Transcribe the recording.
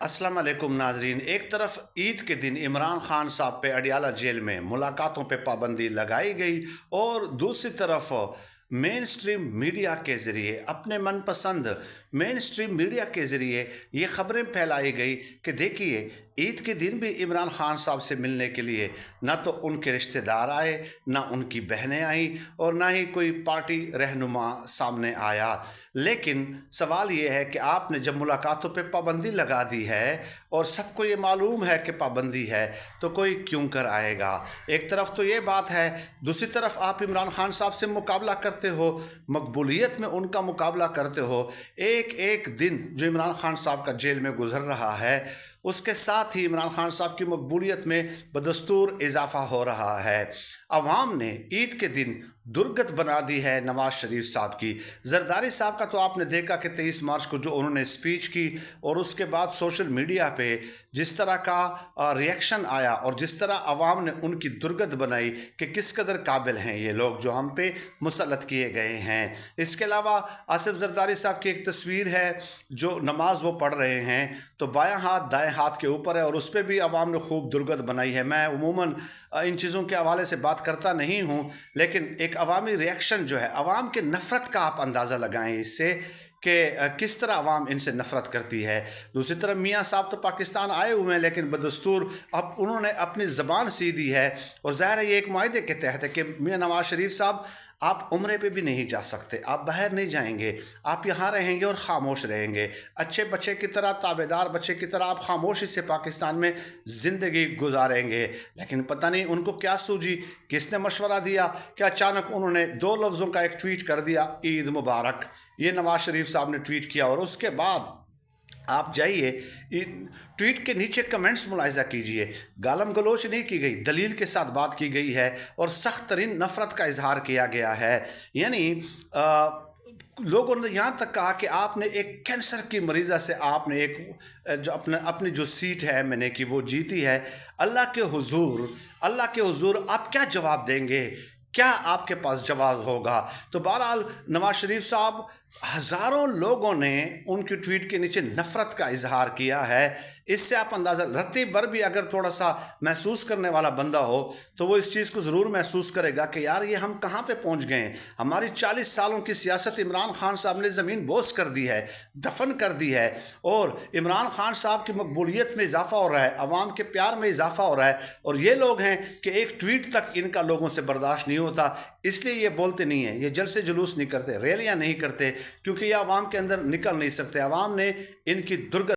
अस्सलाम वालेकुम नाजरीन। एक तरफ ईद के दिन इमरान खान साहब पे अडियाला जेल में मुलाकातों पे पाबंदी लगाई गई और दूसरी तरफ मेन स्ट्रीम मीडिया के ज़रिए अपने मनपसंद मेन स्ट्रीम मीडिया के ज़रिए ये ख़बरें फैलाई गई कि देखिए ईद के दिन भी इमरान खान साहब से मिलने के लिए ना तो उनके रिश्तेदार आए, ना उनकी बहनें आईं और ना ही कोई पार्टी रहनुमा सामने आया। लेकिन सवाल ये है कि आपने जब मुलाकातों पे पाबंदी लगा दी है और सबको ये मालूम है कि पाबंदी है, तो कोई क्यों कर आएगा। एक तरफ तो ये बात है, दूसरी तरफ आप इमरान खान साहब से मुकाबला करते हो, मकबूलियत में उनका मुकाबला करते हो। एक एक दिन जो इमरान खान साहब का जेल में गुजर रहा है, उसके साथ ही इमरान खान साहब की मकबूलियत में बदस्तूर इजाफा हो रहा है। अवाम ने ईद के दिन दुर्गत बना दी है नवाज शरीफ साहब की। जरदारी साहब का तो आपने देखा कि 23 मार्च को जो उन्होंने स्पीच की और उसके बाद सोशल मीडिया पे जिस तरह का रिएक्शन आया और जिस तरह अवाम ने उनकी दुर्गत बनाई कि किस कदर काबिल हैं ये लोग जो हम पे मुसल्लत किए गए हैं। इसके अलावा आसिफ जरदारी साहब की एक तस्वीर है जो नमाज वो पढ़ रहे हैं, तो बायां हाथ दाएं हाथ के ऊपर है और उस पर भी अवाम ने खूब दुर्गत बनाई है। मैं उमूमन इन चीज़ों के हवाले से बात करता नहीं हूँ, लेकिन एक अवामी रिएक्शन जो है, अवाम के नफ़रत का आप अंदाज़ा लगाएं इससे कि किस तरह अवाम इनसे नफ़रत करती है। दूसरी तरफ मियाँ साहब तो पाकिस्तान आए हुए हैं, लेकिन बदस्तूर अब उन्होंने अपनी ज़बान सीधी है और ज़ाहिर है ये एक मायदे के तहत है कि मियाँ नवाज शरीफ साहब आप उम्रे पे भी नहीं जा सकते, आप बाहर नहीं जाएंगे, आप यहाँ रहेंगे और ख़ामोश रहेंगे। अच्छे बच्चे की तरह, ताबेदार बच्चे की तरह आप खामोशी से पाकिस्तान में ज़िंदगी गुजारेंगे। लेकिन पता नहीं उनको क्या सूझी, किसने मशवरा दिया कि अचानक उन्होंने दो लफ्ज़ों का एक ट्वीट कर दिया, ईद मुबारक। ये नवाज शरीफ साहब ने ट्वीट किया और उसके बाद आप जाइए ट्वीट के नीचे कमेंट्स मुलाहिजा कीजिए, गालम गलोच नहीं की गई, दलील के साथ बात की गई है और सख्त तरीन नफ़रत का इजहार किया गया है। यानी लोगों ने यहाँ तक कहा कि आपने एक कैंसर की मरीज़ा से आपने एक जो अपनी जो सीट है मैंने कि वो जीती है। अल्लाह के हुजूर आप क्या जवाब देंगे, क्या आपके पास जवाब होगा। तो बहरहाल नवाज शरीफ साहब, हज़ारों लोगों ने उनकी ट्वीट के नीचे नफ़रत का इजहार किया है। इससे आप अंदाज़ा, रत्ती भर भी अगर थोड़ा सा महसूस करने वाला बंदा हो तो वो इस चीज़ को ज़रूर महसूस करेगा कि यार ये हम कहाँ पे पहुँच गए हैं। हमारी 40 सालों की सियासत इमरान खान साहब ने ज़मीन बोस कर दी है, दफन कर दी है और इमरान खान साहब की मकबूलियत में इजाफा हो रहा है, अवाम के प्यार में इजाफा हो रहा है। और ये लोग हैं कि एक ट्वीट तक इनका लोगों से बर्दाश्त नहीं होता, इसलिए ये बोलते नहीं हैं, ये जलसे जुलूस नहीं करते, रैलियाँ नहीं करते, क्योंकि ये अवाम के अंदर निकल नहीं सकते। अवाम ने इनकी दुर्गत